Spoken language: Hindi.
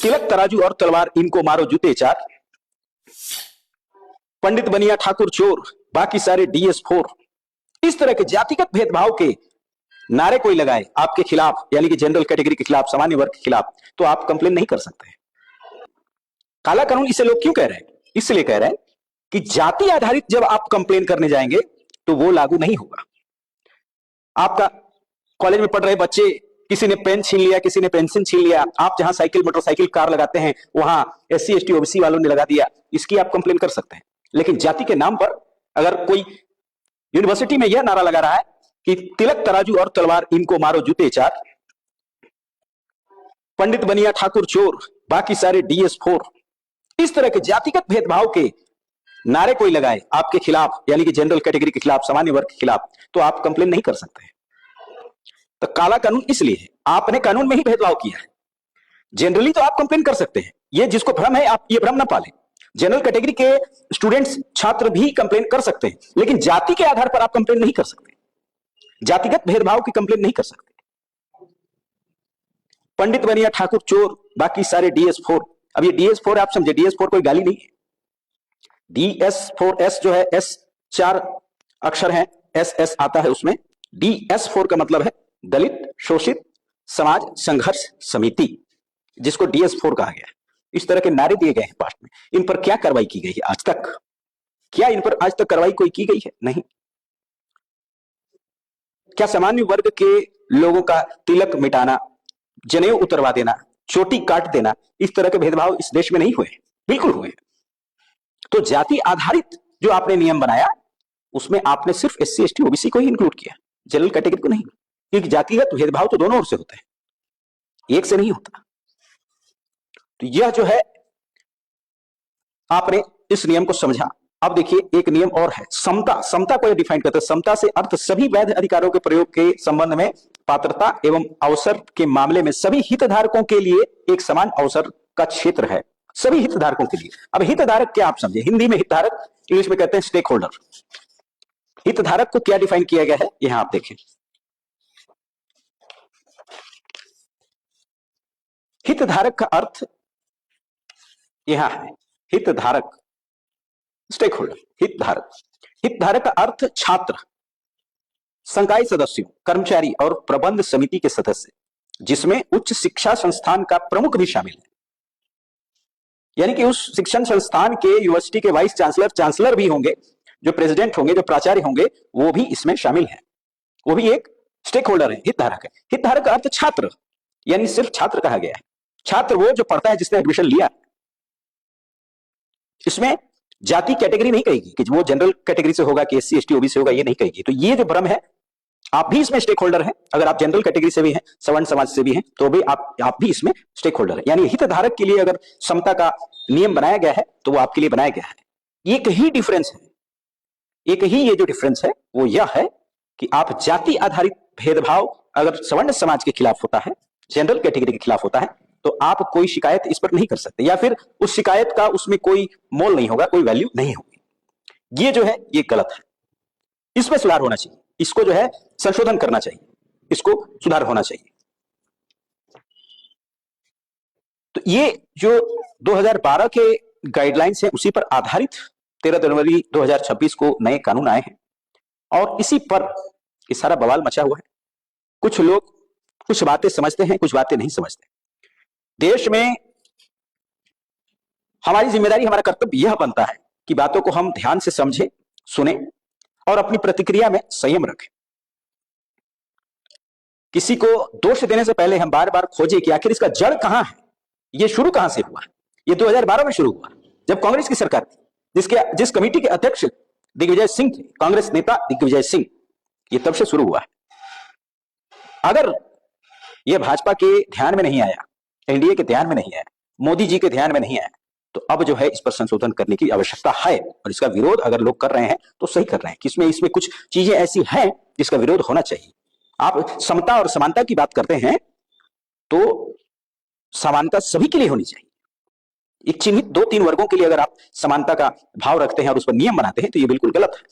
तिलक तराजू और तलवार इनको मारो जूते चार, पंडित बनिया ठाकुर चोर बाकी सारे DS4। इस तरह के जातिगत भेदभाव के नारे कोई लगाए आपके खिलाफ, यानी कि जनरल कैटेगरी के खिलाफ, सामान्य वर्ग के खिलाफ, तो आप कंप्लेन नहीं कर सकते। काला कानून इसे लोग क्यों कह रहे हैं? इसलिए कह रहे हैं कि जाति आधारित जब आप कंप्लेन करने जाएंगे तो वो लागू नहीं होगा। आपका कॉलेज में पढ़ रहे बच्चे, किसी ने पेन छीन लिया, किसी ने पेंसिल छीन लिया, आप जहां साइकिल मोटरसाइकिल कार लगाते हैं वहां SC ST OBC वालों ने लगा दिया, इसकी आप कंप्लेन कर सकते हैं। लेकिन जाति के नाम पर अगर कोई यूनिवर्सिटी में यह नारा लगा रहा है कि तिलक तराजू और तलवार इनको मारो जूते चार, पंडित बनिया ठाकुर चोर बाकी सारे DS4। इस तरह के जातिगत भेदभाव के नारे कोई लगाए आपके खिलाफ, यानी कि जनरल कैटेगरी के खिलाफ, सामान्य वर्ग के खिलाफ, तो आप कंप्लेन नहीं कर सकते। तो काला कानून इसलिए है, आपने कानून में ही भेदभाव किया है। जनरली तो आप कंप्लेन कर सकते हैं, ये जिसको भ्रम है आप ये भ्रम ना पालें। जनरल कैटेगरी के स्टूडेंट्स, छात्र भी कंप्लेन कर सकते हैं, लेकिन जाति के आधार पर आप कंप्लेन नहीं कर सकते, जातिगत भेदभाव की कंप्लेन नहीं कर सकते। पंडित बनिया ठाकुर चोर बाकी सारे DS4। अब ये DS4 आप समझे, DS4 कोई गाली नहीं है। DS4S जो है, S 4 अक्षर है, SS आता है उसमें। DS4 का मतलब है दलित शोषित समाज संघर्ष समिति, जिसको DS4 कहा गया है। इस तरह के नारे दिए गए हैं पास्ट में। इन पर क्या कार्रवाई की गई है आज तक? क्या इन पर आज तक कार्रवाई कोई की गई है? नहीं। क्या सामान्य वर्ग के लोगों का तिलक मिटाना, जनेऊ उतरवा देना, चोटी काट देना, इस तरह के भेदभाव इस देश में नहीं हुए? बिल्कुल हुए। तो जाति आधारित जो आपने नियम बनाया उसमें आपने सिर्फ SC ST OBC को ही इंक्लूड किया, जनरल कैटेगरी को नहीं, क्योंकि जातिगत भेदभाव तो दोनों ओर से होते हैं, एक से नहीं होता। तो यह जो है आपने इस नियम को समझा। अब देखिए एक नियम और है, समता। समता को यह डिफाइन करता है, समता से अर्थ सभी वैध अधिकारों के प्रयोग के संबंध में पात्रता एवं अवसर के मामले में सभी हितधारकों के लिए एक समान अवसर का क्षेत्र है, सभी हितधारकों के लिए। अब हितधारक क्या आप समझे, हिंदी में हितधारक, इंग्लिश में कहते हैं स्टेक होल्डर। हितधारक को क्या डिफाइन किया गया है, यहां आप देखें। हितधारक का अर्थ यहां है, हितधारक, स्टेक होल्डर, हितधारक। हितधारक का अर्थ छात्र, संकाय सदस्यों, कर्मचारी और प्रबंध समिति के सदस्य, जिसमें उच्च शिक्षा संस्थान का प्रमुख भी शामिल है। यानी कि उस शिक्षण संस्थान के, यूनिवर्सिटी के वाइस चांसलर, चांसलर भी होंगे, जो प्रेसिडेंट होंगे, जो प्राचार्य होंगे, वो भी इसमें शामिल है, वो भी एक स्टेक होल्डर है, हितधारक है। हितधारक का अर्थ छात्र, यानी सिर्फ छात्र कहा गया है। छात्र वो जो पढ़ता है, जिसने एडमिशन लिया। इसमें जाति कैटेगरी नहीं कहेगी कि वो जनरल कैटेगरी से होगा कि SC ST OBC होगा, ये नहीं कहेगी। तो ये जो भ्रम है, आप भी इसमें स्टेक होल्डर हैं। अगर आप जनरल कैटेगरी से भी हैं, सवर्ण समाज से भी हैं, तो भी आप भी इसमें स्टेक होल्डर है। यानी हितधारक के लिए अगर समता का नियम बनाया गया है तो वो आपके लिए बनाया गया है। एक ही डिफरेंस है, एक ही ये जो डिफरेंस है वो यह है कि आप जाति आधारित भेदभाव अगर सवर्ण समाज के खिलाफ होता है, जनरल कैटेगरी के खिलाफ होता है, तो आप कोई शिकायत इस पर नहीं कर सकते, या फिर उस शिकायत का उसमें कोई मोल नहीं होगा, कोई वैल्यू नहीं होगी। ये जो है ये गलत है, इसमें सुधार होना चाहिए, इसको जो है संशोधन करना चाहिए, इसको सुधार होना चाहिए। तो ये जो 2012 के गाइडलाइंस हैं उसी पर आधारित 13 जनवरी 2026 को नए कानून आए हैं, और इसी पर ये सारा बवाल मचा हुआ है। कुछ लोग कुछ बातें समझते हैं, कुछ बातें नहीं समझते। देश में हमारी जिम्मेदारी, हमारा कर्तव्य यह बनता है कि बातों को हम ध्यान से समझें, सुने और अपनी प्रतिक्रिया में संयम रखें। किसी को दोष देने से पहले हम बार बार खोजें कि आखिर इसका जड़ कहां है, ये शुरू कहां से हुआ। ये 2012 में शुरू हुआ, जब कांग्रेस की सरकार थी, जिस कमेटी के अध्यक्ष दिग्विजय सिंह थे, कांग्रेस नेता दिग्विजय सिंह, ये तब से शुरू हुआ है। अगर यह भाजपा के ध्यान में नहीं आया, NDA के ध्यान में नहीं आया, मोदी जी के ध्यान में नहीं आया, तो अब जो है इस पर संशोधन करने की आवश्यकता है। और इसका विरोध अगर लोग कर रहे हैं तो सही कर रहे हैं, कि इसमें कुछ चीजें ऐसी हैं जिसका विरोध होना चाहिए। आप समता और समानता की बात करते हैं तो समानता सभी के लिए होनी चाहिए। एक चिन्हित 2-3 वर्गों के लिए अगर आप समानता का भाव रखते हैं और उस पर नियम बनाते हैं तो ये बिल्कुल गलत है।